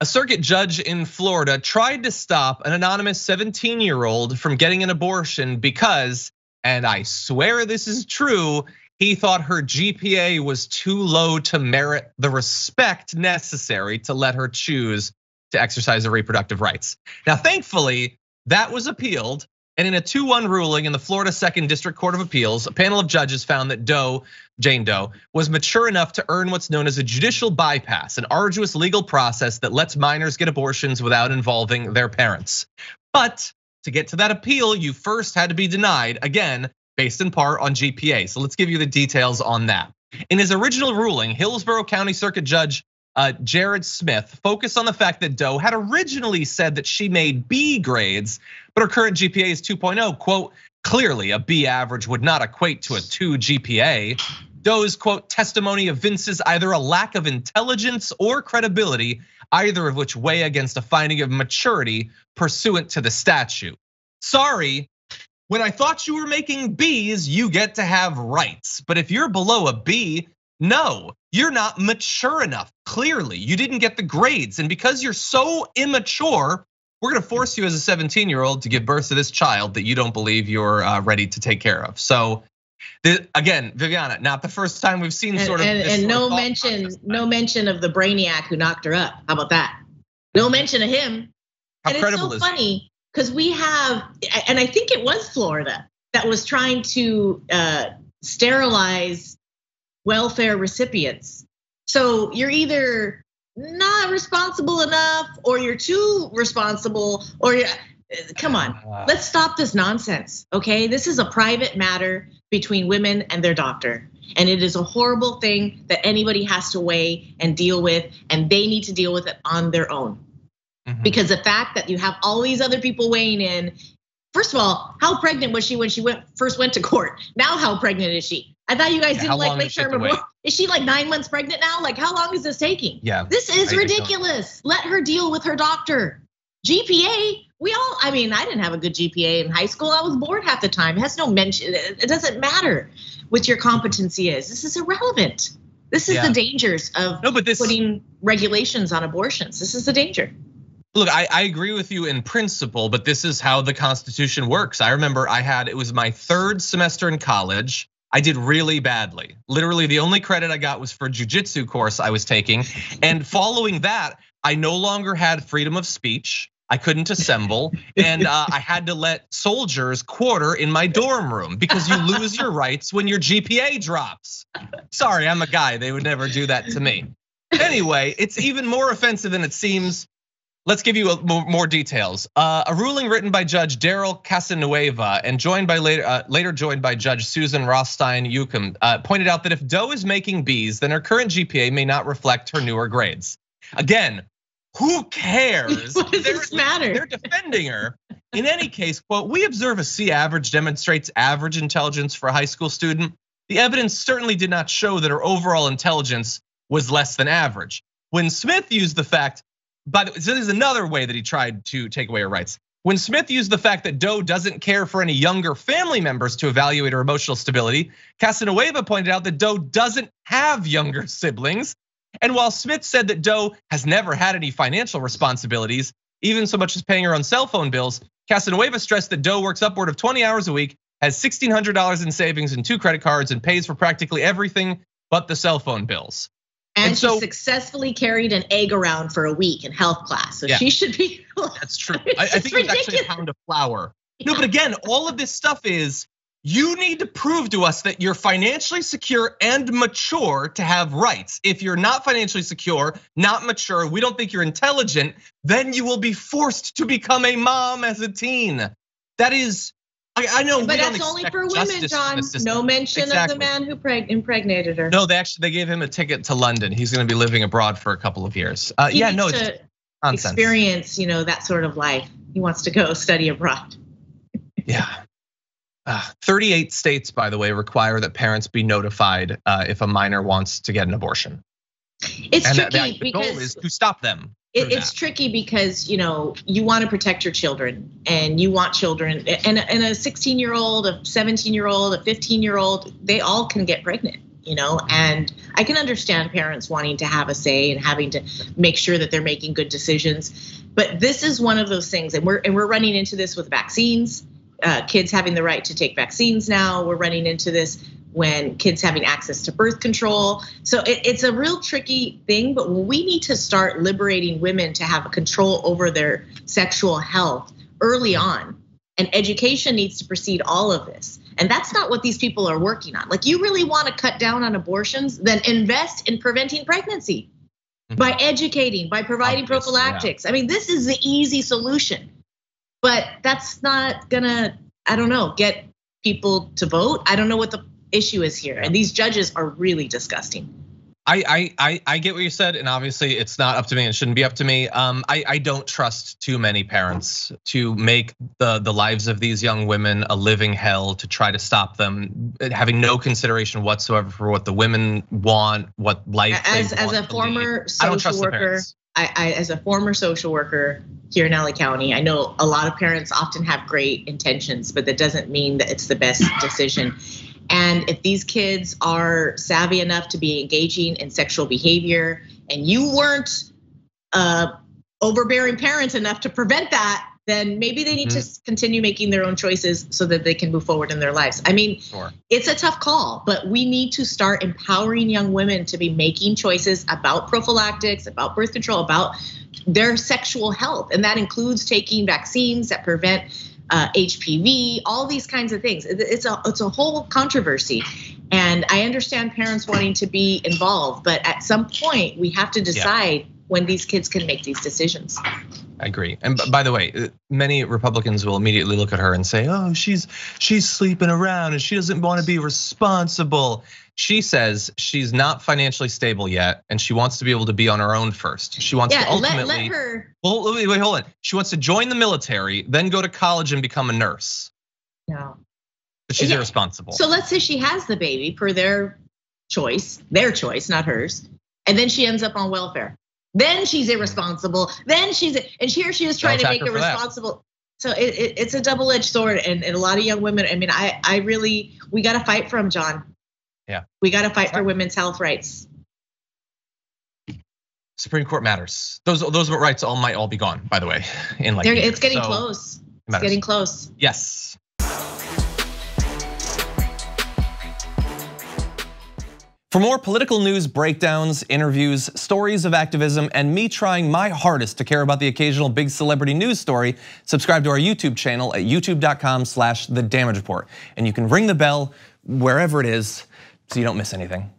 A circuit judge in Florida tried to stop an anonymous 17-year-old from getting an abortion because, and I swear this is true, he thought her GPA was too low to merit the respect necessary to let her choose to exercise her reproductive rights. Now, thankfully, that was appealed. And in a 2-1 ruling in the Florida 2nd District Court of Appeals, a panel of judges found that Jane Doe, was mature enough to earn what's known as a judicial bypass, an arduous legal process that lets minors get abortions without involving their parents. But to get to that appeal, you first had to be denied, again, based in part on GPA. So let's give you the details on that. In his original ruling, Hillsborough County Circuit Judge Jared Smith focused on the fact that Doe had originally said that she made B grades, but her current GPA is 2.0. Quote, clearly a B average would not equate to a 2 GPA. Doe's quote, testimony evinces either a lack of intelligence or credibility, either of which weigh against a finding of maturity pursuant to the statute. Sorry, when I thought you were making Bs, you get to have rights. But if you're below a B, no, you're not mature enough. Clearly, you didn't get the grades. And because you're so immature, we're gonna force you as a 17-year-old to give birth to this child that you don't believe you're ready to take care of. So again, Viviana, not the first time we've seen sort of this and no mention of the brainiac who knocked her up. How about that? No mention of him. How and credible it's so funny because we have, and I think it was Florida that was trying to sterilize welfare recipients. So you're either not responsible enough or you're too responsible or come on, let's stop this nonsense, okay? This is a private matter between women and their doctor. And it is a horrible thing that anybody has to weigh and deal with, and they need to deal with it on their own. Because the fact that you have all these other people weighing in, first of all, how pregnant was she when she first went to court? Now how pregnant is she? I thought you guys didn't like late term abortion. Is she like 9 months pregnant now? Like how long is this taking? Yeah. This is ridiculous. Let her deal with her doctor. GPA, I mean, I didn't have a good GPA in high school. I was bored half the time. It has no mention, it doesn't matter what your competency is. This is irrelevant. This is the dangers of putting regulations on abortions. This is the danger. Look, I agree with you in principle, but this is how the Constitution works. I remember it was my 3rd semester in college. I did really badly. Literally, the only credit I got was for a jiu-jitsu course I was taking. And following that, I no longer had freedom of speech. I couldn't assemble, and I had to let soldiers quarter in my dorm room because you lose your rights when your GPA drops. Sorry, I'm a guy, they would never do that to me. Anyway, it's even more offensive than it seems. Let's give you more details. A ruling written by Judge Daryl Casanueva and later joined by Judge Susan Rothstein-Ucum pointed out that if Doe is making Bs, then her current GPA may not reflect her newer grades. Again, who cares? What does this matter? They're defending her. In any case, quote, we observe a C average demonstrates average intelligence for a high school student. The evidence certainly did not show that her overall intelligence was less than average. When Smith used the fact, so this is another way that he tried to take away her rights. When Smith used the fact that Doe doesn't care for any younger family members to evaluate her emotional stability, Casanueva pointed out that Doe doesn't have younger siblings. And while Smith said that Doe has never had any financial responsibilities, even so much as paying her own cell phone bills, Casanueva stressed that Doe works upward of 20 hours a week, has $1,600 in savings and 2 credit cards, and pays for practically everything but the cell phone bills. And she successfully carried an egg around for a week in health class. So she should be. That's true. I think it was actually a pound of flour. No, but again, all of this stuff is, you need to prove to us that you're financially secure and mature to have rights. If you're not financially secure, not mature, we don't think you're intelligent, then you will be forced to become a mom as a teen. That is, I know, but that's only for women, John. No mention of the man who impregnated her. No, they gave him a ticket to London. He's going to be living abroad for a couple of years. Yeah, no, it's nonsense. Experience, that sort of life. He wants to go study abroad. Yeah. 38 states, by the way, require that parents be notified if a minor wants to get an abortion. It's tricky the goal is to stop them. It's tricky because you want to protect your children, and you want children, and a 16-year-old, a 17-year-old, a 15-year-old, they all can get pregnant. And I can understand parents wanting to have a say and having to make sure that they're making good decisions. But this is one of those things, and we're running into this with vaccines, kids having the right to take vaccines now. We're running into this when kids having access to birth control. So it's a real tricky thing, but we need to start liberating women to have a control over their sexual health early on. And education needs to precede all of this. And that's not what these people are working on. Like, you really want to cut down on abortions, then invest in preventing pregnancy by educating, by providing prophylactics. I mean, this is the easy solution, but that's not gonna, I don't know, get people to vote. I don't know what the issue is here. And these judges are really disgusting. I get what you said, and obviously it's not up to me and shouldn't be up to me. I don't trust too many parents to make the lives of these young women a living hell, to try to stop them, having no consideration whatsoever for what the women want, what life as a former social worker. As a former social worker here in LA County, I know a lot of parents often have great intentions, but that doesn't mean that it's the best decision. And if these kids are savvy enough to be engaging in sexual behavior, and you weren't overbearing parents enough to prevent that, then maybe they need to continue making their own choices so that they can move forward in their lives. I mean, It's a tough call, but we need to start empowering young women to be making choices about prophylactics, about birth control, about their sexual health. And that includes taking vaccines that prevent HPV, all these kinds of things. It's a whole controversy. And I understand parents wanting to be involved, but at some point we have to decide when these kids can make these decisions. I agree. And by the way, many Republicans will immediately look at her and say, oh, she's sleeping around and she doesn't want to be responsible. She says she's not financially stable yet, and she wants to be able to be on her own first. She wants to ultimately, let her. Well, wait, hold on. She wants to join the military, then go to college and become a nurse. No. But she's irresponsible. So let's say she has the baby per their choice, not hers. And then she ends up on welfare. Then she's irresponsible. And here she is trying to make her responsible. So it's a double-edged sword, and a lot of young women. I mean, we got to fight for them, John. Yeah, we got to fight for women's health rights. Supreme Court matters. Those rights might all be gone, by the way. It's getting close. It's getting close. Yes. For more political news breakdowns, interviews, stories of activism, and me trying my hardest to care about the occasional big celebrity news story, subscribe to our YouTube channel at youtube.com/thedamagereport. And you can ring the bell wherever it is so you don't miss anything.